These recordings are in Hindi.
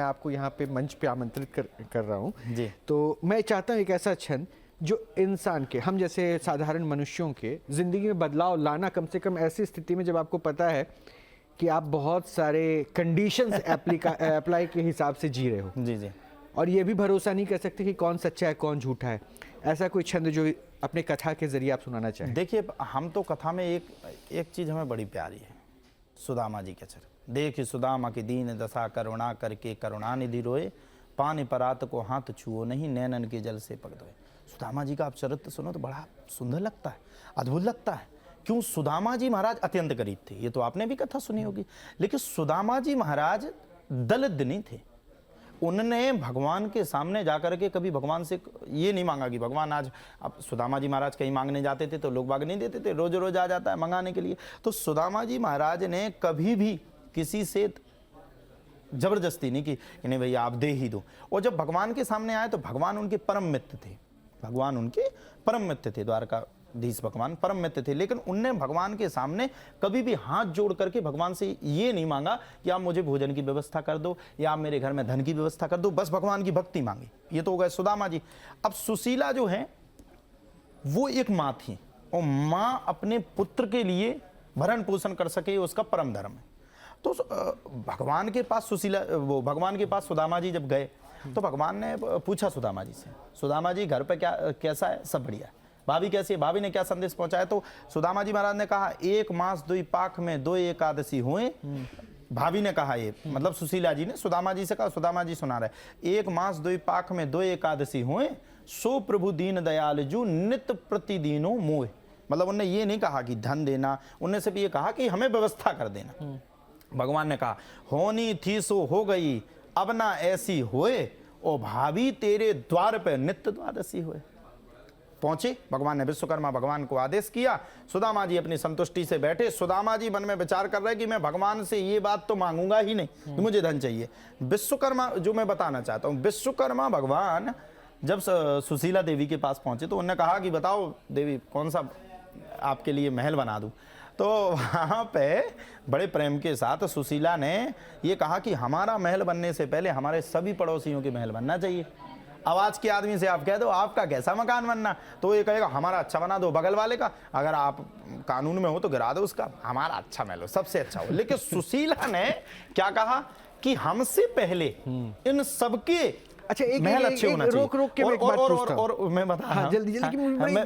मैं आपको यहाँ पे मंच पे आमंत्रित कर रहा हूँ जी। तो मैं चाहता हूँ एक ऐसा क्षण जो इंसान के, हम जैसे साधारण मनुष्यों के ज़िंदगी में बदलाव लाना, कम से कम ऐसी स्थिति में जब आपको पता है कि आप बहुत सारे कंडीशंस अप्लाई के हिसाब से जी रहे हो, जी जी, और ये भी भरोसा नहीं कर सकते कि कौन सच्चा है कौन झूठा है, ऐसा कोई छंद जो अपने कथा के जरिए आप सुनाना चाहें। देखिए हम तो कथा में एक चीज़ हमें बड़ी प्यारी है, सुदामा जी के चरित्र। देखिए सुदामा की दीन दशा करुणा करके करुणा निधि रोए, पानी परात को हाथ छुओ नहीं, नैनन के जल से पग धोए। सुदामा जी का आप चरित्र सुनो तो बड़ा सुंदर लगता है, अद्भुत लगता है। क्यों? सुदामा जी महाराज अत्यंत गरीब थे, ये तो आपने भी कथा सुनी होगी, लेकिन सुदामा जी महाराज दलित नहीं थे। उन्होंने भगवान के सामने जाकर के कभी भगवान से ये नहीं मांगा कि भगवान आज, अब सुदामा जी महाराज कहीं मांगने जाते थे तो लोग बाग नहीं देते थे, रोज रोज आ जाता है मंगाने के लिए। तो सुदामा जी महाराज ने कभी भी किसी से जबरदस्ती नहीं की कि नहीं भैया आप दे ही दो। और जब भगवान के सामने आए तो भगवान उनके परम मित्र थे, भगवान उनके परम मित्र थे, द्वारकाधीश भगवान परम मित्र थे। लेकिन उनने भगवान के सामने कभी भी हाथ जोड़ करके भगवान से ये नहीं मांगा कि आप मुझे भोजन की व्यवस्था कर दो या आप मेरे घर में धन की व्यवस्था कर दो, बस भगवान की भक्ति मांगी। ये तो हो गए सुदामा जी। अब सुशीला जो है वो एक माँ थी, और माँ अपने पुत्र के लिए भरण पोषण कर सके उसका परम धर्म है। तो भगवान के पास भगवान के पास सुदामा जी जब गए तो भगवान ने पूछा सुदामा जी से, सुदामा जी घर पे कैसा है? सब बढ़िया है। भाभी कैसी है? भाभी ने क्या संदेश पहुंचाया? तो सुदामा जी महाराज ने कहा, 1 मास 2 पाख में 2 एकादशी हुए। भाभी ने कहा, ये मतलब सुशीला जी ने सुदामा जी से कहा, सुदामा जी सुना रहे, 1 मास 2 पाख में 2 एकादशी हुए, सो प्रभु दीन दयाल जू नित्य प्रतिदिनो मोह। मतलब उन्होंने ये नहीं कहा कि धन देना, उन्होंने सिर्फ ये कहा कि हमें व्यवस्था कर देना। भगवान ने कहा, होनी थी सो हो गई, अब ना ऐसी होए, ओ भाभी तेरे द्वार पे नित्य द्वादशी हुए। पहुंचे भगवान ने, विश्वकर्मा भगवान को आदेश किया। सुदामा जी अपनी संतुष्टि से बैठे। सुदामा जी मन में विचार कर रहे कि मैं भगवान से ये बात तो मांगूंगा ही नहीं कि मुझे धन चाहिए। विश्वकर्मा, जो मैं बताना चाहता हूँ, विश्वकर्मा भगवान जब सुशीला देवी के पास पहुंचे तो उन्होंने कहा कि बताओ देवी कौन सा आपके लिए महल बना दूं। तो वहाँ पे बड़े प्रेम के साथ सुशीला ने ये कहा कि हमारा महल बनने से पहले हमारे सभी पड़ोसियों के महल बनना चाहिए। अब आज के आदमी से आप कह दो आपका कैसा मकान बनना, तो ये कहेगा हमारा अच्छा बना दो, बगल वाले का अगर आप कानून में हो तो गिरा दो उसका, हमारा अच्छा महल हो, सबसे अच्छा हो। लेकिन सुशीला ने क्या कहा कि हमसे पहले इन सबके अच्छा एक महल अच्छे होना चाहिए। रोक के मैं एक बात पूछता हूं। और मैं बता रहा हूं, जल्दी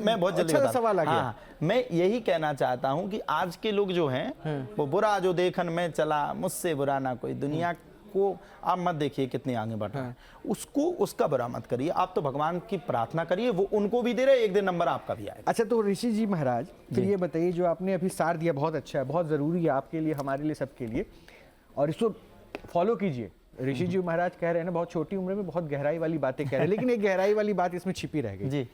मैं बहुत जल्दी अच्छा सवाल आ गया। हाँ, मैं यही कहना चाहता हूं कि आज के लोग जो हैं वो बुरा जो देखन में चला, मुझसे बुरा ना कोई, दुनिया को आप मत देखिए कितनी आगे बढ़ रहा है, उसको उसका बुरा मत करिए, आप तो भगवान की प्रार्थना करिए, वो उनको भी दे रहे, एक दिन नंबर आपका भी आएगा। अच्छा तो ऋषि जी महाराज फिर ये बताइए, जो आपने अभी सार दिया बहुत अच्छा है, बहुत जरूरी है आपके लिए, हमारे लिए, सबके लिए, और इसको फॉलो कीजिए। ऋषि जी महाराज कह रहे हैं ना, बहुत छोटी उम्र में बहुत गहराई वाली बातें कह रहे हैं, लेकिन एक गहराई वाली बात इसमें छिपी रह गई जी।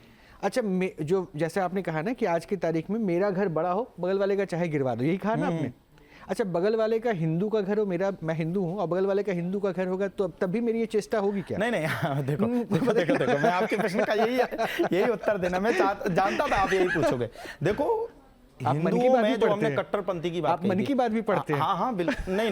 अच्छा जो जैसे आपने कहा ना कि आज की तारीख में मेरा घर बड़ा हो, बगल वाले का चाहे गिरवा दो, यही कहा ना आपने। अच्छा बगल वाले का हिंदू का घर हो, मैं हिंदू हूँ और बगल वाले का हिंदू का घर होगा, तो तब भी मेरी ये चेष्टा होगी क्या? नहीं देखो मैं आपके प्रश्न का यही उत्तर देना मैं जानता था आप यही पूछोगे। देखो हिंदुओं में जो हमने कट्टरपंथी की बात, आप मन की बात भी पढ़ते हैं? हाँ बिल्कुल। नहीं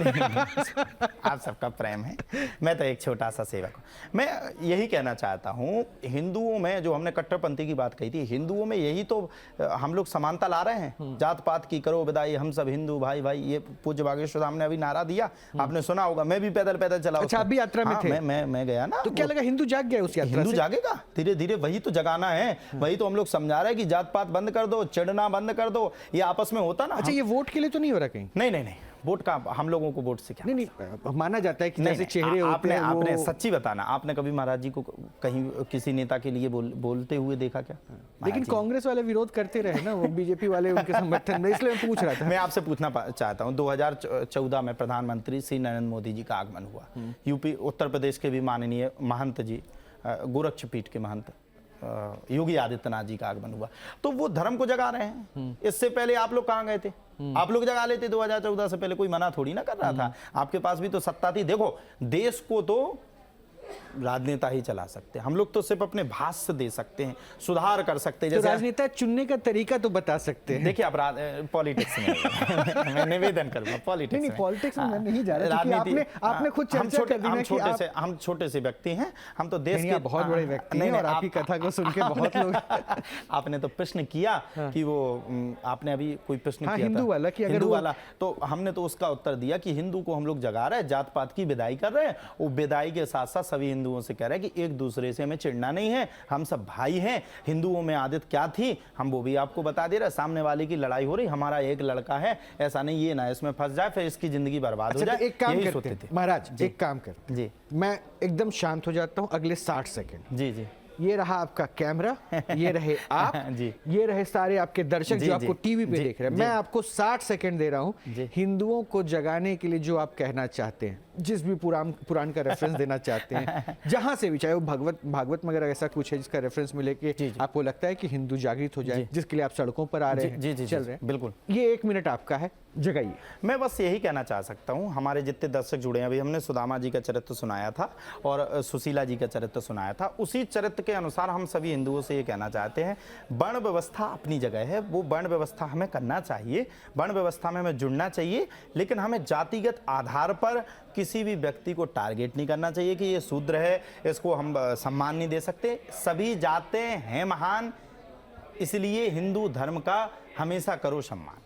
आप सबका प्रेम है, मैं तो एक छोटा सा सेवक हूँ। मैं यही कहना चाहता हूँ, हिंदुओं में जो हमने कट्टरपंथी की बात कही थी, हिंदुओं में यही तो हम लोग समानता ला रहे हैं, जात पात की करो विदाई, हम सब हिंदू भाई भाई, ये पूज्य बागेश्वर धाम ने अभी नारा दिया, आपने सुना होगा, मैं भी पैदल चला। अच्छा आप भी यात्रा में थे? मैं गया ना। तो क्या लगा हिंदू जाग गया उस यात्रा से? हिंदू जागेगा धीरे धीरे, वही तो जगाना है, वही तो हम लोग समझा रहे हैं कि जात पात बंद कर दो, चिढ़ना बंद कर दो, ये आपस में होता ना। अच्छा ये वोट के लिए तो नहीं हो रहा कहीं? नहीं वोट का हम लोगों को वोट से क्या? नहीं माना जाता है कि जैसे चेहरे होते हैं। आपने सच्ची बताना, आपने कभी महाराज जी को कहीं किसी नेता के लिए बोलते हुए देखा क्या? लेकिन कांग्रेस वाले विरोध करते रहे ना, वो बीजेपी वाले उनके समर्थन में, इसलिए मैं पूछ रहा था। मैं आपसे पूछना चाहता हूँ, 2014 में प्रधानमंत्री श्री नरेंद्र मोदी जी का आगमन हुआ। यूपी उत्तर प्रदेश के भी माननीय महंत जी, गोरक्षपीठ के महंत योगी आदित्यनाथ जी का आगमन हुआ, तो वो धर्म को जगा रहे हैं। इससे पहले आप लोग कहाँ गए थे? आप लोग जगा लेते 2014 से पहले, कोई मना थोड़ी ना कर रहा था, आपके पास भी तो सत्ता थी। देखो देश को तो राजनेता ही चला सकते हैं। हम लोग तो सिर्फ अपने भाष्य दे सकते हैं, सुधार कर सकते हैं। तो जैसे राजनेता चुनने का तरीका तो बता सकते हैं। देखिए, आप पॉलिटिक्स में मैं निवेदन करूंगा, पॉलिटिक्स नहीं, में पॉलिटिक्स में मैं नहीं जा रहा, क्योंकि आपने खुद चर्चा कर दी ना कि हम छोटे से व्यक्ति हैं, हम तो देश के बहुत बड़े व्यक्ति हैं और आपकी कथा को सुन के बहुत लोग आपने तो प्रश्न किया कि वो आपने अभी कोई प्रश्न किया हिंदू था, वाला कि अगर हिंदू वो... वाला, तो हमने तो उसका उत्तर दिया कि हिंदू को हम लोग जगा रहे हैं, जात पात की विदाई कर रहे हैं, वो विदाई के साथ साथ सभी हिंदुओं से कह रहे हैं कि एक दूसरे से हमें चिढ़ना नहीं है, हम सब भाई हैं। हिंदुओं में आदत क्या थी हम वो भी आपको बता दे रहे, सामने वाले की लड़ाई हो रही, हमारा एक लड़का है, ऐसा नहीं, ये ना इसमें फंस जाए फिर इसकी जिंदगी बर्बाद हो जाए। एक काम करते हैं महाराज, एक काम करते जी, मैं एकदम शांत हो जाता हूँ अगले 60 सेकंड। जी जी, ये रहा आपका कैमरा, ये रहे आप जी, ये रहे सारे आपके दर्शक जो आपको टीवी पे देख रहे हैं। मैं आपको 60 सेकंड दे रहा हूं हिंदुओं को जगाने के लिए जो आप कहना चाहते हैं, जिस भी पुराण का रेफरेंस देना चाहते हैं, जहां से भी, चाहे वो भागवत में अगर ऐसा कुछ है जिसका रेफरेंस मिले कि आपको लगता है कि हिंदू जागृत हो जाए, जिसके लिए आप सड़कों पर आ रहे हैं, चल रहे हैं, बिल्कुल, ये 1 मिनट आपका है, जगाइए। मैं बस यही कहना चाह सकता हूँ, हमारे जितने दर्शक जुड़े हैं, अभी हमने सुदामा जी का चरित्र सुनाया था और सुशीला जी का चरित्र सुनाया था, उसी चरित्र के अनुसार हम सभी हिंदुओं से ये कहना चाहते हैं, वर्ण व्यवस्था अपनी जगह है, वो वर्ण व्यवस्था हमें करना चाहिए, वर्ण व्यवस्था में हमें जुड़ना चाहिए, लेकिन हमें जातिगत आधार पर किसी भी व्यक्ति को टारगेट नहीं करना चाहिए कि ये शूद्र है, इसको हम सम्मान नहीं दे सकते। सभी जातें हैं महान, इसलिए हिंदू धर्म का हमेशा करो सम्मान।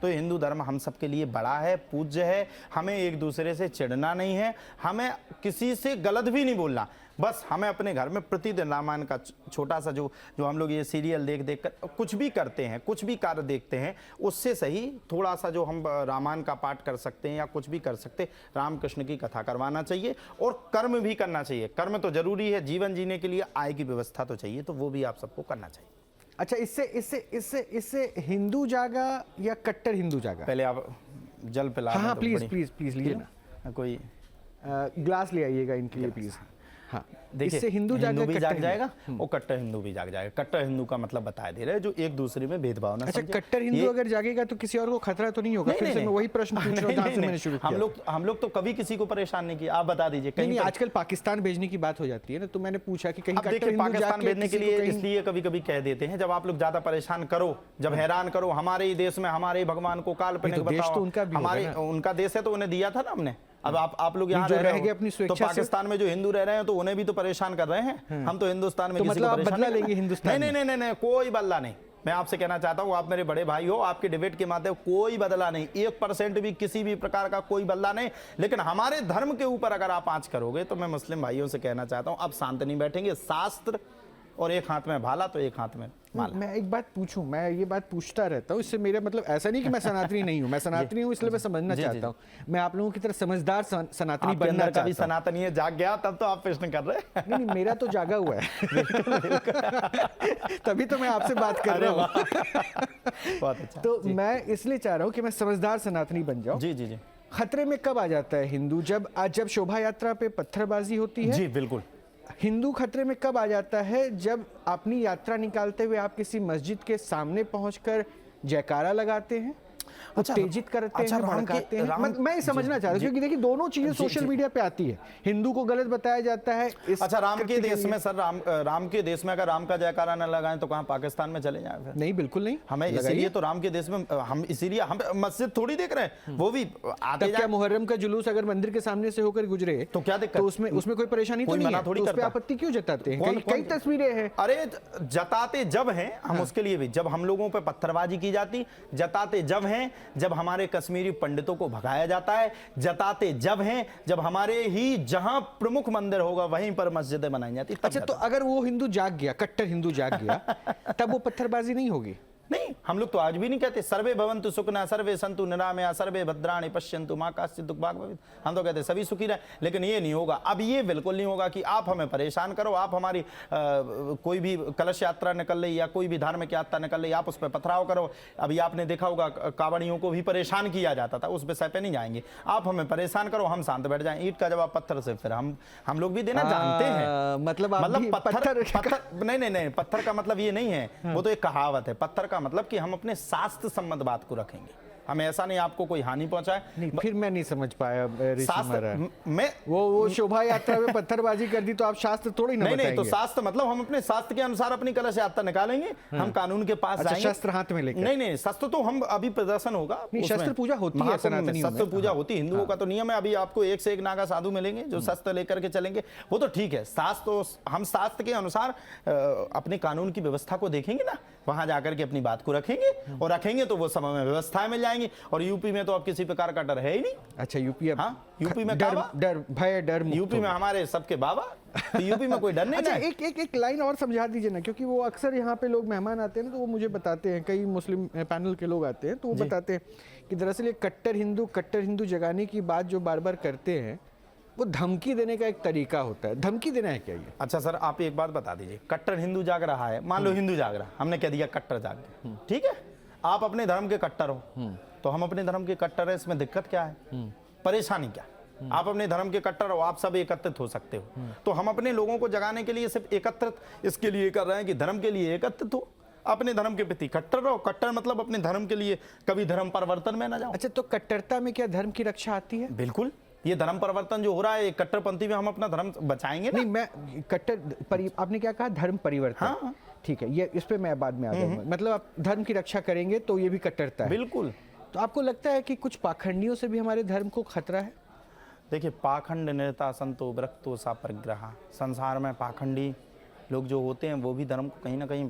तो हिंदू धर्म हम सबके लिए बड़ा है, पूज्य है, हमें एक दूसरे से चिढ़ना नहीं है, हमें किसी से गलत भी नहीं बोलना, बस हमें अपने घर में प्रतिदिन रामायण का छोटा सा जो हम लोग ये सीरियल देख कर कुछ भी करते हैं, कुछ भी कार्य देखते हैं, उससे सही थोड़ा सा जो हम रामायण का पाठ कर सकते हैं या कुछ भी कर सकते, रामकृष्ण की कथा करवाना चाहिए और कर्म भी करना चाहिए। कर्म तो जरूरी है, जीवन जीने के लिए आय की व्यवस्था तो चाहिए, तो वो भी आप सबको करना चाहिए। अच्छा, इससे हिंदू जागा या कट्टर हिंदू जागा? पहले आप जल पिला। हाँ, प्लीज लीजिए ना, कोई ग्लास ले आइएगा इनके लिए प्लीज। हाँ, देखिए, इससे हिंदू भी जाग जाएगा और कट्टर हिंदू भी जाग जाएगा। कट्टर हिंदू का मतलब बता दे रहे हैं जो एक दूसरे में भेदभाव ना समझे। अच्छा, कट्टर हिंदू अगर जागेगा तो किसी और को खतरा तो नहीं होगा? फिर से मैं वही प्रश्न पूछ रहा हूं जहां से मैंने शुरू किया। हम लोग तो कभी किसी को परेशान नहीं किया, आप बता दीजिए। कहीं आजकल पाकिस्तान भेजने की बात हो जाती है ना, तो मैंने पूछा कि कहीं पाकिस्तान भेजने के लिए इसलिए कभी कभी कह देते हैं, जब आप लोग ज्यादा परेशान करो, जब हैरान करो, हमारे ही देश में हमारे भगवान को काल्पनिक बताओ, हमारे उनका देश है तो उन्हें दिया था ना हमने। अब आप लोग यहाँ रह रहे हो तो पाकिस्तान में जो हिंदू रह रहे हैं तो उन्हें भी तो परेशान कर रहे हैं, हम तो हिंदुस्तान में किसी को परेशान नहीं लेंगे हिंदुस्तान। नहीं, कोई बदला नहीं। मैं आपसे कहना चाहता हूँ, आप मेरे बड़े भाई हो, आपके डिबेट के माध्यम कोई बदला नहीं, 1% भी किसी भी प्रकार का कोई बदला नहीं। लेकिन हमारे धर्म के ऊपर अगर आप आंच करोगे तो मैं मुस्लिम भाइयों से कहना चाहता हूँ, आप शांत नहीं बैठेंगे। शास्त्र और एक हाथ में भाला तो एक हाथ में माला। मैं एक बात पूछूं, मैं ये बात पूछता रहता हूँ, इससे मेरा मतलब ऐसा नहीं कि मैं सनातनी नहीं हूँ, मैं सनातनी हूँ इसलिए मैं समझना चाहता हूँ, मैं आप लोगों की तरह समझदार सनातनी बनना चाहता हूँ। सनातनी है जाग गया तब तो आप प्रश्न कर रहे हैं। नहीं, मेरा तो जागा हुआ है तभी तो मैं आपसे बात कर रहा हूँ। बहुत अच्छा। तो मैं इसलिए चाह रहा हूँ कि मैं समझदार सनातनी बन जाऊँ। जी जी जी। खतरे में कब आ जाता है हिंदू? जब शोभा यात्रा पे पत्थरबाजी होती है। जी बिल्कुल। हिंदू खतरे में कब आ जाता है? जब अपनी यात्रा निकालते हुए आप किसी मस्जिद के सामने पहुंचकर जयकारा लगाते हैं, उत्तेजित करते हैं, भड़काते हैं। मैं ये समझना चाह रहा हूं क्योंकि देखिए दोनों चीजें सोशल मीडिया पे आती है, हिंदू को गलत बताया जाता है। अच्छा, राम के देश में सर, राम के देश में अगर राम का जयकारा न लगाएं तो कहां पाकिस्तान में चले जाएं? नहीं, बिल्कुल नहीं। हमें इसीलिए तो राम के देश में हम इसीलिए हम मस्जिद थोड़ी देख रहे हैं, वो भी आते। क्या मुहर्रम का जुलूस अगर मंदिर के सामने से होकर गुजरे तो क्या दिक्कत? तो उसमें कोई परेशानी तो नहीं है, तो उस पे आपत्ति क्यों जताते हैं? कई तस्वीरें हैं। अरे जताते जब हैं हम उसके लिए भी, जब हम लोगों पे पत्थरबाजी की जाती, जताते जब हैं जब हमारे कश्मीरी पंडितों को भगाया जाता है, जताते जब हैं जब हमारे ही जहां प्रमुख मंदिर होगा वहीं पर मस्जिदें बनाई जाती। अच्छा, तो अगर वो हिंदू जाग गया, कट्टर हिंदू जाग गया तब वो पत्थरबाजी नहीं होगी? नहीं, हम लोग तो आज भी नहीं कहते सर्वे भवन्तु सुखिनः सर्वे सन्तु निरामया सर्वे भद्राणि पश्यन्तु मां कश्चित् दुःख भाग् भवेत्। हम तो कहते सभी सुखी रहे, लेकिन ये नहीं होगा। अब ये बिल्कुल नहीं होगा कि आप हमें परेशान करो, आप हमारी कोई भी कलश यात्रा निकल रही या कोई भी धार्मिक यात्रा निकल रही, आप उस पर पथराव करो। अभी आपने देखा होगा कांवड़ियों को भी परेशान किया जाता था, उस विषय पे नहीं जाएंगे। आप हमें परेशान करो, हम शांत बैठ जाएं। ईंट का जवाब पत्थर से, फिर हम लोग भी देना जानते हैं। मतलब पत्थर नहीं, पत्थर का मतलब ये नहीं है, वो तो एक कहावत है। पत्थर का मतलब कि हम अपने शास्त्र संबद्ध बात को रखेंगे। हमें ऐसा नहीं आपको कोई हानि पहुंचाए। नहीं, फिर मैं नहीं समझ पाया ऋषि महाराज। मैं वो शोभा यात्रा में पत्थरबाजी कर दी तो आप शास्त्र थोड़ी ना नहीं नहीं, तो बताएंगे। शास्त्र मतलब हम अपने शास्त्र के अनुसार अपनी कलश यात्रा निकालेंगे, हम कानून के पास अच्छा, जाएंगे। शस्त्र हाथ में लेकर? नहीं नहीं, शस्त्र तो हम अभी प्रदर्शन होगा। नहीं, उसमें शस्त्र पूजा होती है महाकुंभ में सनातनियों में। शस्त्र पूजा होती है, हिंदुओं का तो नियम है। अभी आपको एक से एक नागा साधु मिलेंगे जो शस्त्र लेकर के चलेंगे, वो तो ठीक है। शास्त्र तो हम शास्त्र के अनुसार अपने कानून की व्यवस्था को देखेंगे ना, वहां जाकर के अपनी बात को रखेंगे, और रखेंगे तो वो समय में व्यवस्थाएं मिल जाएंगी। और यूपी में तो अब किसी प्रकार का डर है ही नहीं। अच्छा, यूपी अब हाँ, यूपी में डर काबा? डर भय डर मुक्त यूपी हो में गया। हमारे सबके बाबा, तो यूपी में कोई डर नहीं अच्छा, ना है। एक लाइन और समझा दीजिए ना, क्योंकि वो अक्सर यहाँ पे लोग मेहमान आते हैं ना, तो वो मुझे बताते हैं, कई मुस्लिम पैनल के लोग आते हैं तो वो बताते हैं कि दरअसल ये कट्टर हिंदू जगाने की बात जो बार बार करते हैं, वो धमकी देने का एक तरीका होता है। धमकी देना है क्या ये? अच्छा सर, आप एक बात बता दीजिए, कट्टर हिंदू जाग रहा है, मान लो हिंदू जाग रहा, हमने कह दिया कट्टर जाग गया, ठीक है, आप अपने धर्म के कट्टर हो, तो हम अपने धर्म के कट्टर है, इसमें दिक्कत क्या है, परेशानी क्या? आप अपने धर्म के कट्टर हो, आप सब एकत्रित हो सकते हो। तो हम अपने लोगों को जगाने के लिए सिर्फ एकत्रित इसके लिए कर रहे हैं कि धर्म के लिए एकत्रित हो, अपने धर्म के प्रति कट्टर रहो। कट्टर मतलब अपने धर्म के लिए कभी धर्म परिवर्तन में ना जाओ। अच्छा, तो कट्टरता में क्या धर्म की रक्षा आती है? बिल्कुल, ये धर्म परिवर्तन जो हो रहा है, कट्टरपंथी में हम अपना धर्म बचाएंगे ना। नहीं, मैं आपने क्या कहा, धर्म परिवर्तन? हाँ। ठीक है, ये इस पे मैं बाद में आ जाऊंगा। मतलब आप धर्म की रक्षा करेंगे तो ये भी कट्टरता है? बिल्कुल। तो आपको लगता है कि कुछ पाखंडियों से भी हमारे धर्म को खतरा है? देखिए, पाखंड निरता संतो विरक्तो सा परिग्रह, संसार में पाखंडी लोग जो होते हैं वो भी धर्म को कहीं ना कहीं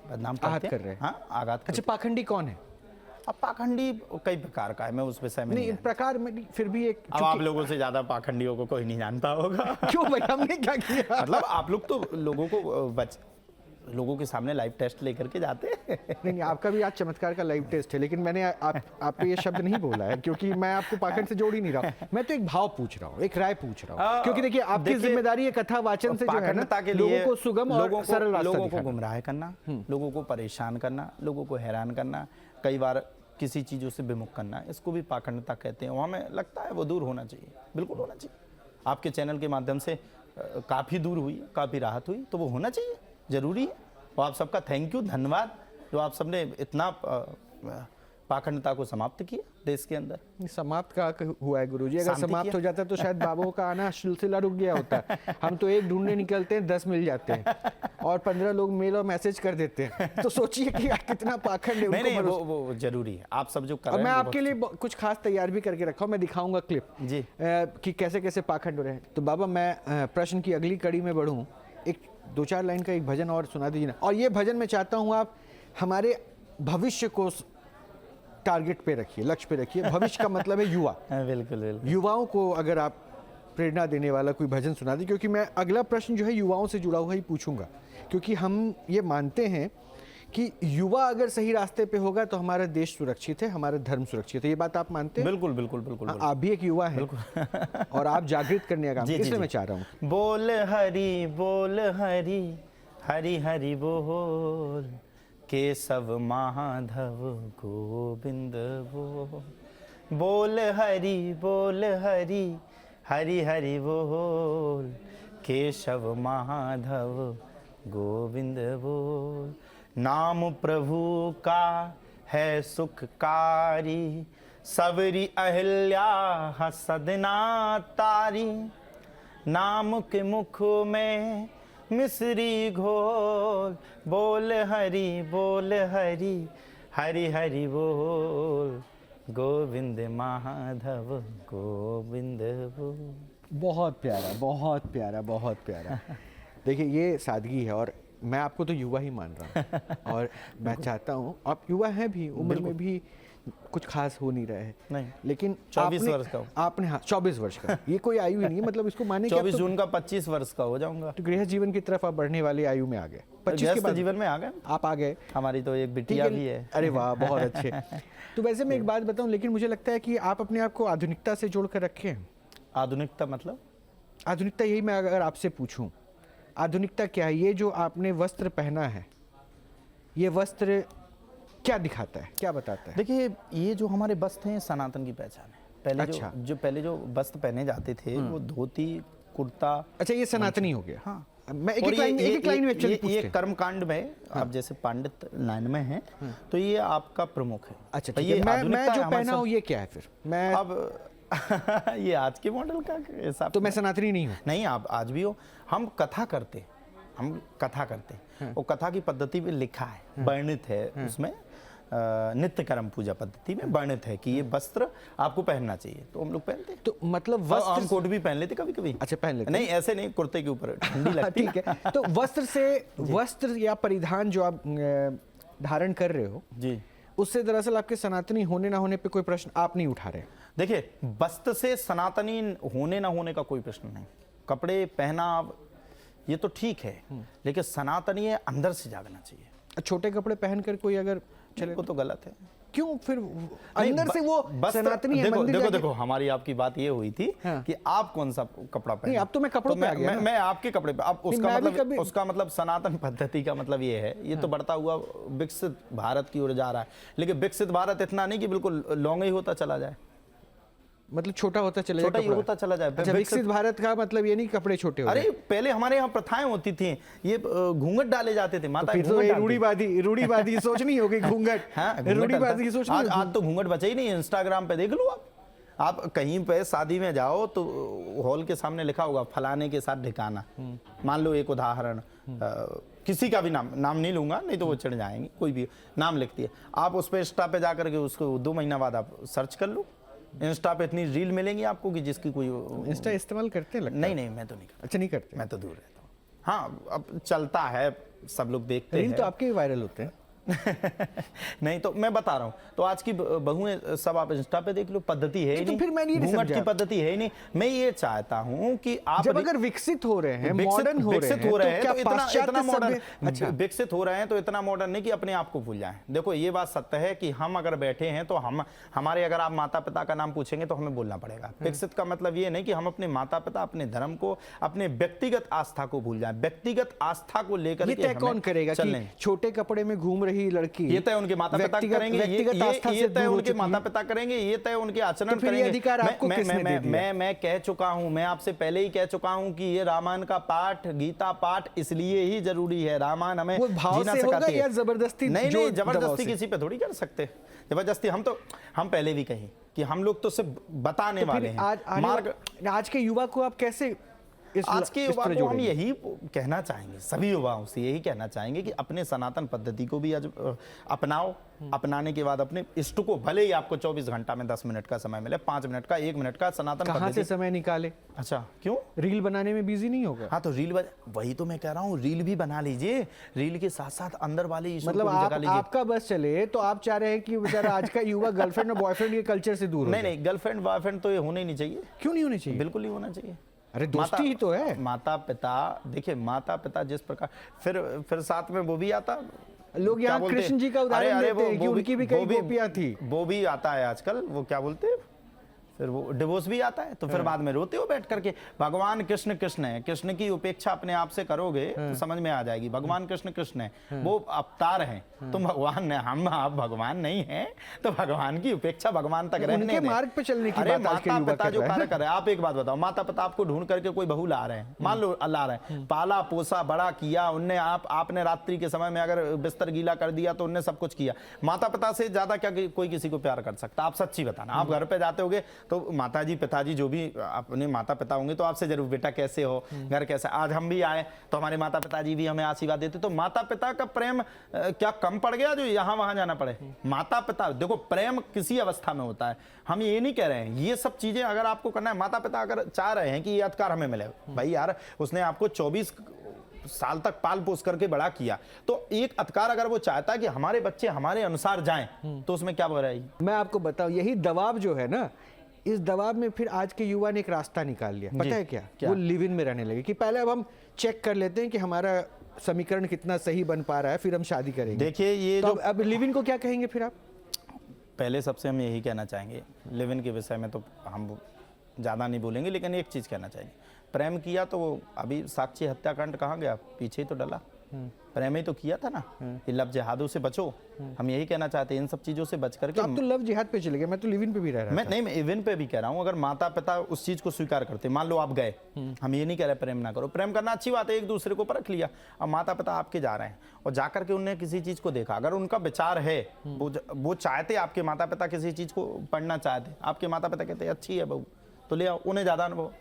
बदनाम आहत करते कर रहे हैं। हाँ, आघात कर। अच्छा, पाखंडी कौन है? अब पाखंडी कई प्रकार का है, मैं उस विषय में नहीं, नहीं प्रकार में नहीं, फिर भी एक अब आप लोगों से ज्यादा पाखंडियों को कोई नहीं जानता होगा। क्यों भाई, हमने क्या किया? मतलब आप लोग तो लोगों के सामने लाइव टेस्ट लेकर के जाते हैं। नहीं, आपका भी आज चमत्कार का लाइव टेस्ट है, लेकिन मैंने आप पे ये शब्द नहीं बोला है, क्योंकि मैं आपको पाखंड से जोड़ ही नहीं रहा। मैं तो एक भाव पूछ रहा हूँ, एक राय पूछ रहा हूँ, क्योंकि देखिए आपकी जिम्मेदारी है कथा वाचन से जो है ना, पाखंडता के लोगों लिए को सुगम और सरल रास्ता लोगों को दिखाना। गुमराह करना, लोगों को परेशान करना, लोगों को हैरान करना, कई बार किसी चीजों से विमुख करना, इसको भी पाखंडता कहते हैं। हमें लगता है वो दूर होना चाहिए, बिल्कुल होना चाहिए। आपके चैनल के माध्यम से काफ़ी दूर हुई, काफ़ी राहत हुई, तो वो होना चाहिए, जरूरी है। और आप सबका थैंक यू, धन्यवाद, जो आप सबने इतना पाखंडता को समाप्त किया देश के अंदर। समाप्त कहाँ हुआ है गुरुजी? अगर शांति समाप्त किया। हो जाता तो शायद बाबों का आना सिलसिला रुक गया होता। हम तो एक ढूंढने निकलते हैं, 10 मिल जाते हैं, और 15 लोग मेल और मैसेज कर देते हैं। तो सोचिए कि कितना पाखंड है। नहीं उनको नहीं, वो जरूरी है, आप सब जो कर और रहे मैं हैं वो आपके लिए कुछ खास तैयार भी करके रखा हूँ, मैं दिखाऊंगा क्लिप जी। कि कैसे कैसे पाखंड हो रहे हैं। तो बाबा, मैं प्रश्न की अगली कड़ी में बढ़ूं, एक 2-4 लाइन का एक भजन और सुना दीजिए ना। और ये भजन मैं चाहता हूँ आप हमारे भविष्य को टारगेट पे रखिए, लक्ष्य पे रखिए। भविष्य का मतलब है युवा। बिल्कुल बिल्कुल। युवाओं को अगर आप प्रेरणा देने वाला कोई भजन सुना दी, क्योंकि मैं अगला प्रश्न जो है युवाओं से जुड़ा हुआ ही पूछूंगा, क्योंकि हम ये मानते हैं कि युवा अगर सही रास्ते पे होगा तो हमारा देश सुरक्षित है, हमारा धर्म सुरक्षित है। ये बात आप मानते हैं? बिल्कुल बिल्कुल बिल्कुल। आप भी एक युवा हैं और आप जागृत करने का काम, जी, जी, इसलिए जी। मैं चाह रहा हूँ। बोल हरि हरि हरि बोल, केशव माधव गोविंद बोल। बोल हरि हरि हरि बोल, केशव माधव गोविंद बोल। नाम प्रभु का है सुखकारी, सबरी अहिल्या सदना तारी। नाम के मुख में मिश्री घोल, बोल हरि हरि हरि बोल, गोविंद माधव गोविंद बोल। बहुत प्यारा, बहुत प्यारा, बहुत प्यारा। देखिए, ये सादगी है, और मैं आपको तो युवा ही मान रहा हूँ, और मैं चाहता हूँ, आप युवा हैं भी, उम्र में भी कुछ खास हो नहीं रहे हैं, नहीं, लेकिन 24 वर्ष का हूँ। आपने, हाँ 24 वर्ष का, ये कोई आयु ही नहीं है, मतलब इसको माने कि 24 आप जून का 25 वर्ष का हो जाऊंगा। तो गृह जीवन की तरफ आप बढ़ने वाली आयु में आ गए। 25 के गृहस्थ बाद जीवन में आ गए, आप आ गए। हमारी तो एक बिटिया भी है। अरे वाह, बहुत अच्छे। तो वैसे मैं एक बात बताऊं, लेकिन मुझे लगता है कि आप अपने आप को आधुनिकता से जोड़ कर रखे हैं। आधुनिकता मतलब? आधुनिकता, यही मैं अगर आपसे पूछूं, आधुनिकता क्या है? ये जो आपने वस्त्र पहना है, ये वस्त्र क्या दिखाता है, क्या बताता है? देखिए, ये जो हमारे वस्त्र हैं सनातन की पहचान है। पहले अच्छा। पहले जो वस्त्र पहने जाते थे वो धोती कुर्ता। अच्छा, ये सनातनी हो गया। हाँ, मैं एक और एक लाइन में एक्चुअली ये कर्मकांड में आप जैसे पंडित लाइन में हैं तो ये आपका प्रमुख है। अच्छा तो ठीक है, ये मैं आधुनिकता जो है हमारे पहना हूँ ये क्या है फिर? मैं अब ये आज के मॉडल का हिसाब तो मैं सनातनी नहीं हूँ। नहीं, आप आज भी हो। हम कथा करते हैं, हम कथा करते हैं। वो कथा की पद्धति में लिखा है, वर्णित है उसमें, नित्य कर्म पूजा पद्धति में वर्णित है कि ये वस्त्र आपको पहनना चाहिए, तो हम लोग पहनते हैं। तो मतलब हम वस्त्र कोट भी पहन लेते कभी कभी। अच्छा पहन लेते नहीं, ऐसे नहीं, कुर्ते के ऊपर ठंडी लगती ठीक है। तो वस्त्र या परिधान जो आप धारण कर रहे हो जी, उससे दरअसल आपके सनातनी होने ना होने पे कोई प्रश्न आप नहीं उठा रहे। देखिए वस्त्र से सनातनी होने ना होने का कोई प्रश्न नहीं। कपड़े पहना ये तो ठीक है, लेकिन सनातनी है अंदर से जागना चाहिए। छोटे कपड़े पहनकर कोई अगर चले वो तो गलत है। क्यों फिर अंदर से वो सनातनी है? देखो मंदिर देखो जाके- देखो, हमारी आपकी बात ये हुई थी हाँ। कि आप कौन सा कपड़ा पहने। नहीं, अब तो मैं कपड़ों पे आ गया ना। मैं आपके कपड़े पे। अब उसका मैं भी मतलब कभी- उसका मतलब सनातन पद्धति का मतलब ये है, ये तो बढ़ता हुआ विकसित भारत की ओर जा रहा है। लेकिन विकसित भारत इतना नहीं कि बिल्कुल लॉन्ग ही होता चला जाए, मतलब छोटा होता चले छोटा ही कपड़ा। होता चला जाए। अच्छा, विकसित भारत का मतलब ये नहीं कपड़े छोटे हो अरे गए। पहले हमारे यहाँ प्रथाएं होती थी, ये घूंघट डाले जाते थे, माता फिर तो घूंघट ये डालती। रूढ़ीवादी सोच नहीं होगी घूंघट। हाँ, घूंघट रूढ़ीवादी की डालता। सोच नहीं आज तो घूंघट बचा ही नहीं। इंस्टाग्राम पे देख लो आप कहीं पे शादी में जाओ तो हॉल के सामने लिखा होगा फलाने के साथ ठिकाना। मान लो एक उदाहरण, किसी का भी नाम नहीं लूंगा, नहीं तो वो चिढ़ जाएंगे, कोई भी नाम लिखती है, आप उस पर इंस्टा पे जाकर के उसको 2 महीना बाद आप सर्च कर लो। इंस्टा पे इतनी रील मिलेंगी आपको कि जिसकी कोई इंस्टा इस्तेमाल करते हैं लगता है? नहीं, मैं तो नहीं करता। अच्छा नहीं करते। मैं तो दूर रहता हूँ। हाँ, अब चलता है, सब लोग देखते रील हैं। तो आपके भी वायरल होते हैं। नहीं तो मैं बता रहा हूँ, तो आज की बहुएं सब आप इंस्टा पे देख लो, पद्धति है ही नहीं, तो नहीं, फिर मैं नहीं घूंघट समझा। की पद्धति है ही नहीं। मैं ये चाहता हूँ कि आप जब अगर विकसित हो रहे हैं, मॉडर्न हो रहे हैं, हो रहे हैं क्या तो इतना पाश्चात्य मॉडर्न, अच्छा विकसित हो रहे हैं तो इतना मॉडर्न नहीं कि अपने आप को भूल जाएं। देखो ये बात सत्य है कि हम अगर बैठे हैं तो हमारे अगर आप माता पिता का नाम पूछेंगे तो हमें बोलना पड़ेगा। विकसित का मतलब ये नहीं कि हम अपने माता पिता, अपने धर्म को, अपने व्यक्तिगत आस्था को भूल जाएं। व्यक्तिगत आस्था को लेकर ये तय कौन करेगा कि छोटे कपड़े में घूम रही लड़की, ये तय उनके माता पिता करेंगे, ये तय उनके माता पिता करेंगे, ये तय उनके आचरण करेंगे। अधिकार आपको किसने दे दिया? मैं कह चुका हूं, मैं आपसे पहले ही कह चुका हूं कि ये रामायण का पाठ, गीता पाठ इसलिए ही जरूरी है। रामायण हमें जीना सिखाती है। या जबरदस्ती? नहीं, जबरदस्ती किसी पे थोड़ी कर सकते। जबरदस्ती हम पहले भी कहीं कि हम लोग तो सिर्फ बताने वाले हैं। आज के युवा को आप कैसे आज के युवा को हम यही कहना चाहेंगे, सभी युवाओं से यही कहना चाहेंगे कि अपने सनातन पद्धति को भी आज अपनाओ। अपनाने के बाद अपने इष्ट को, भले ही आपको 24 घंटा में 10 मिनट का समय मिले, 5 मिनट का, 1 मिनट का, सनातन कहाँ पद्धति से समय निकाले? अच्छा क्यों? रील बनाने में बिजी नहीं होगा? हाँ तो वही तो मैं कह रहा हूँ, रील भी बना लीजिए, रील के साथ साथ अंदर वाले ईश्वर मतलब को भी जगा लीजिए। आपका बस चले तो आप चाह रहे हैं कि बेचारा आज का युवा गर्लफ्रेंड और बॉयफ्रेंड के कल्चर से दूर हो जाए? नहीं, गर्लफ्रेंड बॉयफ्रेंड तो ये होने ही नहीं चाहिए। क्यों नहीं होने चाहिए? बिल्कुल नहीं होना चाहिए। अरे दोस्ती ही तो है। माता पिता, देखिए माता पिता जिस प्रकार, फिर साथ में वो भी आता, लोग यहाँ कृष्ण जी का उदाहरण देते हैं कि उनकी भी कई गोपियां थी। वो भी आता है आजकल, वो क्या बोलते हैं, फिर वो डिवोर्स भी आता है, तो फिर बाद में रोते हो बैठ करके। भगवान कृष्ण कृष्ण है, कृष्ण की उपेक्षा अपने आप से करोगे तो समझ में आ जाएगी। भगवान कृष्ण कृष्ण है, वो अवतार हैं, तुम भगवान है, हम आप भगवान नहीं है, तो भगवान की उपेक्षा भगवान तक रहने उनके दें। मार्ग पे चलने की अरे बात आज के माता युवा पिता कर जो रहा है। कार्य कर रहे हैं, आप एक बात बताओ, माता पिता आपको ढूंढ करके कोई बहू ला रहे हैं, मान लो ला रहे हैं, पाला पोसा बड़ा किया उनने, आपने रात्रि के समय में अगर बिस्तर गीला कर दिया तो उनने सब कुछ किया। माता पिता से ज्यादा क्या कोई किसी को प्यार कर सकता? आप सच्ची बताना। आप घर पे जाते होगे तो माता जी पिताजी जो भी अपने माता पिता होंगे तो आपसे जरूर, बेटा कैसे हो, घर कैसा। आज हम भी आए तो हमारे माता पिताजी भी हमें आशीर्वाद देते, तो माता पिता का प्रेम क्या कम पड़ गया जो यहाँ वहां जाना पड़े? माता पिता, देखो प्रेम किसी अवस्था में होता है, हम ये नहीं कह रहे हैं। ये सब चीजें अगर आपको करना है, माता पिता अगर चाह रहे हैं कि ये अधिकार हमें मिले, भाई यार उसने आपको 24 साल तक पाल पोस करके बड़ा किया, तो एक अधिकार अगर वो चाहता है कि हमारे बच्चे हमारे अनुसार जाएं, तो उसमें क्या बुराई? मैं आपको बताऊं, यही दबाव जो है ना, इस दबाव में फिर आज के युवा ने एक रास्ता निकाल लिया। पता है क्या? वो लिव इन में रहने लगे कि पहले अब हम चेक कर लेते हैं कि हमारा समीकरण कितना सही बन पा रहा है, फिर हम शादी करेंगे। देखिए ये तो अब लिव इन को क्या कहेंगे फिर आप? पहले सबसे हम यही कहना चाहेंगे, लिव इन के विषय में तो हम ज़्यादा नहीं बोलेंगे, लेकिन एक चीज़ कहना चाहेंगे, प्रेम किया तो वो अभी साक्षी हत्याकांड कहाँ गया? पीछे ही तो डला। प्रेम ही तो किया था ना कि लव जिहादों से बचो। हम यही कहना चाहते हैं इन सब चीजों से बच करके। तो आप तो लव जिहाद पे चले गए, मैं तो लिव इन पे भी रह रहा मैं नहीं, मैं इवन पे भी कह रहा हूँ, अगर माता पिता उस चीज को स्वीकार करते, मान लो आप गए, हम ये नहीं कह रहे प्रेम ना करो, प्रेम करना अच्छी बात है, एक दूसरे को परख लिया। अब माता पिता आपके जा रहे हैं और जाकर के उन्होंने किसी चीज को देखा, अगर उनका विचार है, वो चाहते आपके माता पिता किसी चीज को पढ़ना चाहते, आपके माता पिता कहते हैं अच्छी है बहू तो ले आओ, उन्हें ज्यादा अनुभव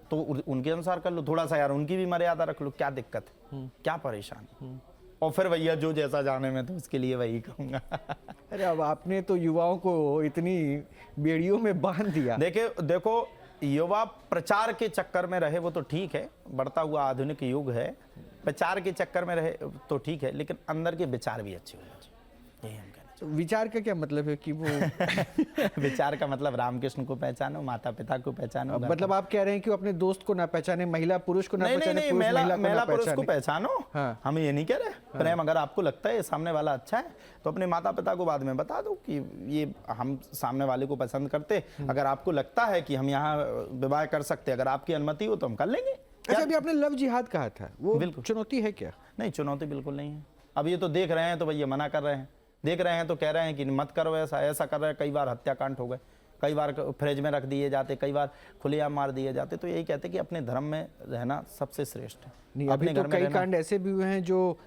तो उनके अनुसार कर लो, थोड़ा सा यार उनकी भी मर्यादा रख लो, क्या दिक्कत है, क्या परेशानी। और फिर भैया जो जैसा जाने में तो उसके लिए वही कहूंगा। अरे अब आपने तो युवाओं को इतनी बेड़ियों में बांध दिया। देखो युवा प्रचार के चक्कर में रहे वो तो ठीक है, बढ़ता हुआ आधुनिक युग है, प्रचार के चक्कर में रहे तो ठीक है, लेकिन अंदर के विचार भी अच्छे होने चाहिए, यही हम कहना तो विचार का क्या मतलब है कि वो चाहते। विचार का मतलब रामकृष्ण को पहचानो, माता पिता को पहचानो। मतलब आप कह रहे हैं कि वो अपने दोस्त को ना पहचाने, महिला पुरुष को ना नहीं पहचाने, नहीं, पुरुष महिला महिला को ना पुरुष को पहचाने। पहचानो। हाँ। हम ये नहीं कह रहे प्रेम अगर आपको लगता है सामने वाला अच्छा है तो अपने माता पिता को बाद में बता दो कि ये हम सामने वाले को पसंद करते, अगर आपको लगता है कि हम यहाँ विवाह कर सकते, अगर आपकी अनुमति हो तो हम कर लेंगे। अच्छा, अभी आपने लव जिहाद कहा था, वो बिल्कुल। चुनौती है क्या? नहीं, चुनौती बिल्कुल नहीं है। अब ये तो देख रहे हैं तो भैया मना कर रहे हैं, देख रहे हैं तो कह रहे हैं कि मत करो ऐसा, ऐसा कर रहे हैं। कई बार हत्याकांड हो गए, कई बार फ्रिज में रख दिए जाते, कई बार खुलेआम मार दिए जाते। तो यही कहते हैं कि अपने धर्म में रहना सबसे श्रेष्ठ है। नहीं, अभी तो कई कांड ऐसे भी हुए हैं जो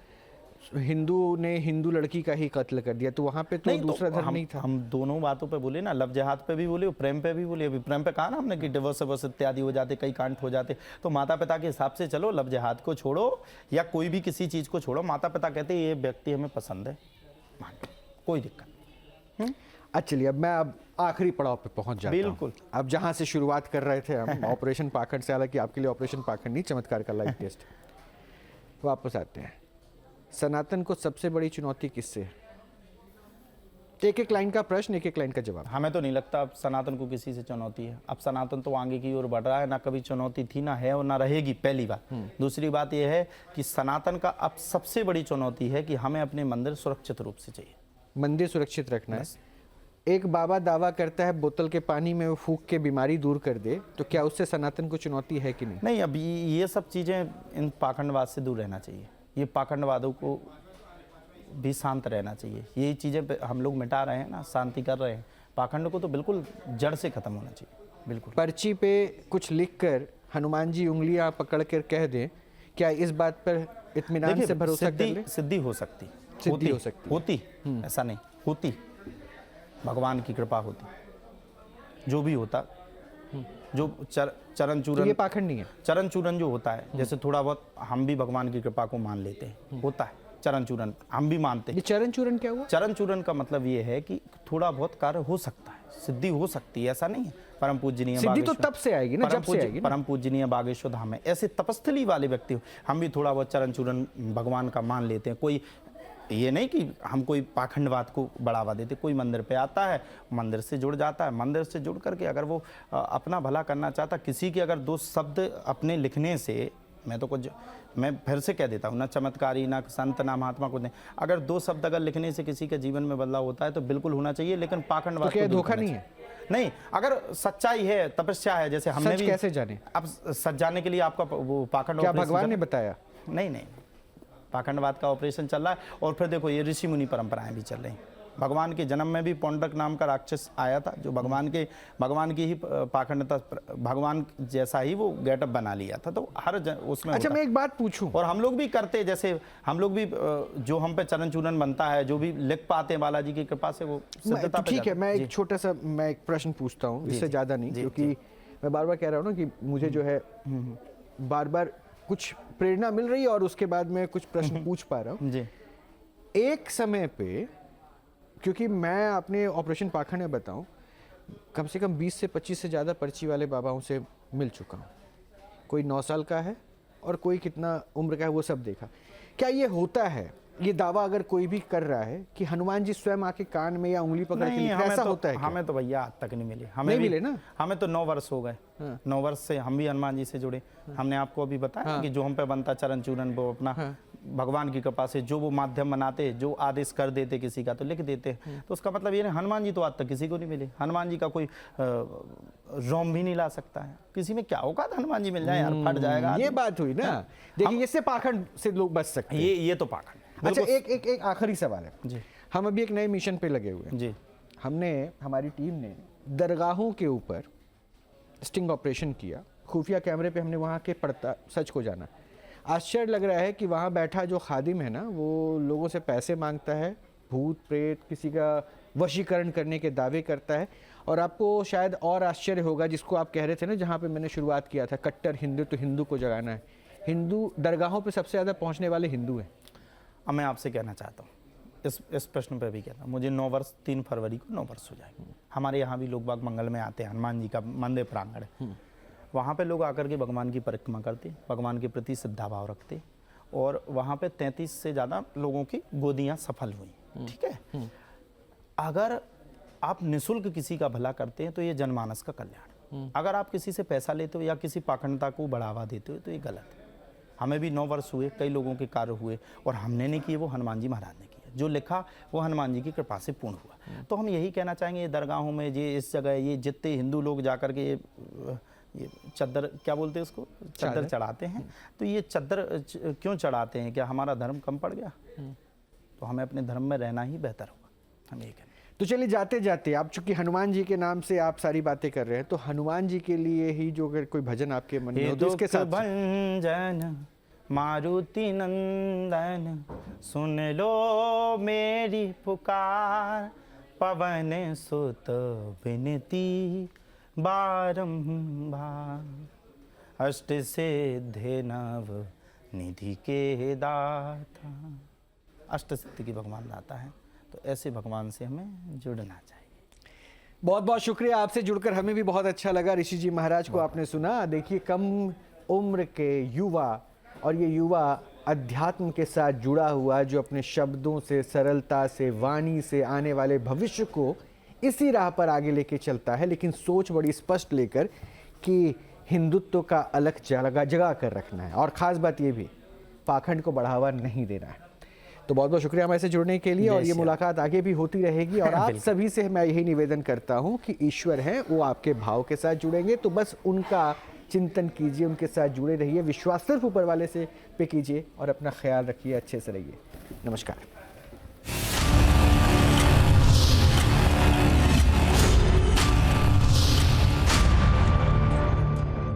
हिंदू ने हिंदू लड़की का ही कत्ल कर दिया, तो वहां पे तो दूसरा धर्म नहीं था। हम दोनों बातों पे बोले ना, लव जिहाद पे भी बोले, प्रेम पे भी बोले। अभी प्रेम पे कहा ना हमने कि डिवोर्स इत्यादि हो जाते, कई कांड हो जाते। तो माता पिता के हिसाब से चलो, लव जिहाद को छोड़ो या कोई भी किसी चीज को छोड़ो, माता पिता कहते हैं ये व्यक्ति हमें पसंद है, मान लो, कोई दिक्कत। अच्छा चलिए, अब मैं आखिरी पड़ाव पे पहुंच जाता हूं। बिल्कुल। अब जहां से शुरुआत कर रहे थे हम ऑपरेशन पाखंड से, हालांकि आपके लिए ऑपरेशन पाखंड नहीं, चमत्कार का लाइव टेस्ट। वापस आते हैं, सनातन को सबसे बड़ी चुनौती किससे है? एक एक लाइन का प्रश्न, एक एक लाइन का जवाब। हमें तो नहीं लगता अब सनातन को किसी से चुनौती है। अब सनातन तो आगे की ओर बढ़ रहा है, ना कभी चुनौती थी, ना है और ना रहेगी, पहली बात। दूसरी बात यह है कि सनातन का अब सबसे बड़ी चुनौती है कि हमें अपने मंदिर सुरक्षित रूप से चाहिए, मंदिर सुरक्षित रखना है। एक बाबा दावा करता है बोतल के पानी में वो फूंक के बीमारी दूर कर दे, तो क्या उससे सनातन को चुनौती है कि नहीं? नहीं, अब ये सब चीज़ें इन पाखंडवाद से दूर रहना चाहिए। ये पाखंडवादों को भी शांत रहना चाहिए। ये चीज़ें हम लोग मिटा रहे हैं ना, शांति कर रहे हैं। पाखंड को तो बिल्कुल जड़ से खत्म होना चाहिए, बिल्कुल। पर्ची पे कुछ लिखकर हनुमान जी उंगलियां पकड़ कर कह दें, क्या इस बात पर इत्मीनान से भरोसा कर ले? सिद्धि हो सकती, सिद्धि हो सकती होती, ऐसा नहीं होती, भगवान की कृपा होती, जो भी होता, जो चरण तो चूरन, ये पाखंड नहीं है। चरण चूरन जो होता है, जैसे थोड़ा बहुत हम भी भगवान की कृपा को मान लेते हैं, होता है चरण चूरन, हम भी मानते हैं। ये चरण चूरन क्या हुआ? चरण चूरन का मतलब ये है कि थोड़ा बहुत कार्य हो सकता है, सिद्धि हो सकती है, ऐसा नहीं है। परम पूजनीय सिद्धि तो तब से आएगी ना जब से आएगी ना। परम पूजनीय बागेश्वर धाम है, ऐसे तपस्थली वाले व्यक्ति हो, हम भी थोड़ा बहुत चरण चूरन भगवान का मान लेते हैं। कोई ये नहीं कि हम कोई पाखंडवाद को बढ़ावा देते, कोई मंदिर पे आता है, मंदिर से जुड़ जाता है, मंदिर से जुड़ करके अगर वो अपना भला करना चाहता, किसी के अगर दो शब्द अपने लिखने से, मैं फिर से कह देता हूँ, ना चमत्कारी, ना संत, ना महात्मा कुछ नहीं, अगर दो शब्द अगर लिखने से किसी के जीवन में बदलाव होता है तो बिल्कुल होना चाहिए, लेकिन पाखंडवाद तो धोखा नहीं है? नहीं, अगर सच्चाई है, तपस्या है, जैसे हमने भी, कैसे जाने? अब सच जाने के लिए आपका वो पाखंड, क्या भगवान ने बताया? नहीं, पाखंडवाद का ऑपरेशन चल रहा है। और फिर देखो ये ऋषि मुनि परंपराएं भी चल रही हैं। भगवान के जन्म में भी पौंड्रक नाम का राक्षस आया था, जो भगवान की ही पाखंडता, भगवान जैसा ही वो गेटअप बना लिया था, तो उसमें। अच्छा, मैं एक बात पूछूं, और हम लोग भी करते, जैसे हम लोग भी जो हम पे चरण चूरन बनता है, जो भी लिख पाते हैं बालाजी की कृपा से, वो सिद्धता पे। ठीक है, मैं एक छोटा सा मैं एक प्रश्न पूछता हूँ, इससे ज्यादा नहीं, क्योंकि मैं बार बार कह रहा हूँ ना कि मुझे जो है बार बार कुछ प्रेरणा मिल रही है और उसके बाद मैं कुछ प्रश्न पूछ पा रहा हूँ। एक समय पे, क्योंकि मैं अपने ऑपरेशन पाखंड में बताऊं, कम से कम 20 से 25 से ज़्यादा पर्ची वाले बाबाओं से मिल चुका हूं। कोई 9 साल का है और कोई कितना उम्र का है, वो सब देखा। क्या ये होता है, ये दावा अगर कोई भी कर रहा है कि हनुमान जी स्वयं आके कान में या उंगली पकड़ के लिख रहे हैं, ऐसा होता है क्या? हमें तो भैया आज तक नहीं मिले, हमें नहीं भी मिले ना। हमें तो 9 वर्ष हो गए। 9 वर्ष से हम भी हनुमान जी से जुड़े। हमने आपको अभी बताया कि जो हम पे बनता चरण चूरन वो अपना भगवान की कृपा से जो वो माध्यम बनाते, जो आदेश कर देते किसी का तो लिख देते, तो उसका मतलब ये नहीं, हनुमान जी तो आज तक किसी को नहीं मिले। हनुमान जी का कोई रोम भी नहीं ला सकता है। किसी में क्या औकात हनुमान जी मिल जाए यार, फट जाएगा ये आदमी। बात हुई ना। देखिए इससे पाखंड से लोग बच सकते हैं। ये तो पाखंड। अच्छा, एक आखिरी सवाल है जी हम अभी एक नए मिशन पे लगे हुए हैं। जी हमने हमारी टीम ने दरगाहों के ऊपर स्टिंग ऑपरेशन किया, खुफिया कैमरे पे हमने वहाँ के पड़ता सच को जाना। आश्चर्य लग रहा है कि वहाँ बैठा जो खादिम है ना, वो लोगों से पैसे मांगता है, भूत प्रेत किसी का वशीकरण करने के दावे करता है। और आपको शायद और आश्चर्य होगा, जिसको आप कह रहे थे ना, जहाँ पे मैंने शुरुआत किया था, कट्टर हिंदू तो हिंदू को जगाना है। हिंदू दरगाहों पे सबसे ज़्यादा पहुँचने वाले हिंदू हैं। अब मैं आपसे कहना चाहता हूँ, इस प्रश्न पे भी कहता हूँ, मुझे 9 वर्ष 3 फरवरी को 9 वर्ष हो जाएंगे। हमारे यहाँ भी लोग बाग मंगल में आते हैं, हनुमान जी का मंदिर प्रांगण है, वहाँ पे लोग आकर के भगवान की परिक्रमा करते, भगवान के प्रति श्रद्धा भाव रखते, और वहाँ पे 33 से ज़्यादा लोगों की गोदियाँ सफल हुई। ठीक है, अगर आप निःशुल्क किसी का भला करते हैं तो ये जनमानस का कल्याण। अगर आप किसी से पैसा लेते हो या किसी पाखंडता को बढ़ावा देते हो तो ये गलत है। हमें भी 9 वर्ष हुए, कई लोगों के कार्य हुए, और हमने नहीं किए, वो हनुमान जी महाराज ने किया। जो लिखा वो हनुमान जी की कृपा से पूर्ण हुआ। तो हम यही कहना चाहेंगे, ये दरगाहों में ये इस जगह ये जितने हिंदू लोग जाकर के ये चद्दर, क्या बोलते हैं उसको, चद्दर चढ़ाते हैं, तो ये चद्दर क्यों चढ़ाते हैं? क्या हमारा धर्म कम पड़ गया? तो हमें अपने धर्म में रहना ही बेहतर होगा, हम ये कहते हैं। तो चलिए जाते जाते, आप चूंकि हनुमान जी के नाम से आप सारी बातें कर रहे हैं, तो हनुमान जी के लिए ही जो अगर कोई भजन आपके मन में हो तो इसके साथ भंजन मारुति नंदन, सुन लो मेरी पुकार, पवन सुत बिनती बारंबार, अष्ट सिद्धि नव निधि के दाता। अष्ट सिद्धि की भगवान दाता है, तो ऐसे भगवान से हमें जुड़ना चाहिए। बहुत बहुत शुक्रिया, आपसे जुड़कर हमें भी बहुत अच्छा लगा। ऋषि जी महाराज को आपने सुना। देखिए, कम उम्र के युवा, और ये युवा अध्यात्म के साथ जुड़ा हुआ, जो अपने शब्दों से, सरलता से, वाणी से आने वाले भविष्य को इसी राह पर आगे लेके चलता है, लेकिन सोच बड़ी स्पष्ट लेकर कि हिंदुत्व का अलग जगह कर रखना है, और ख़ास बात ये भी, पाखंड को बढ़ावा नहीं देना है। तो बहुत बहुत शुक्रिया हमारे से जुड़ने के लिए, और ये मुलाकात आगे भी होती रहेगी। और आप सभी से मैं यही निवेदन करता हूँ कि ईश्वर हैं, वो आपके भाव के साथ जुड़ेंगे, तो बस उनका चिंतन कीजिए, उनके साथ जुड़े रहिए, विश्वास सिर्फ ऊपर वाले से पे कीजिए, और अपना ख्याल रखिए, अच्छे से रहिए। नमस्कार।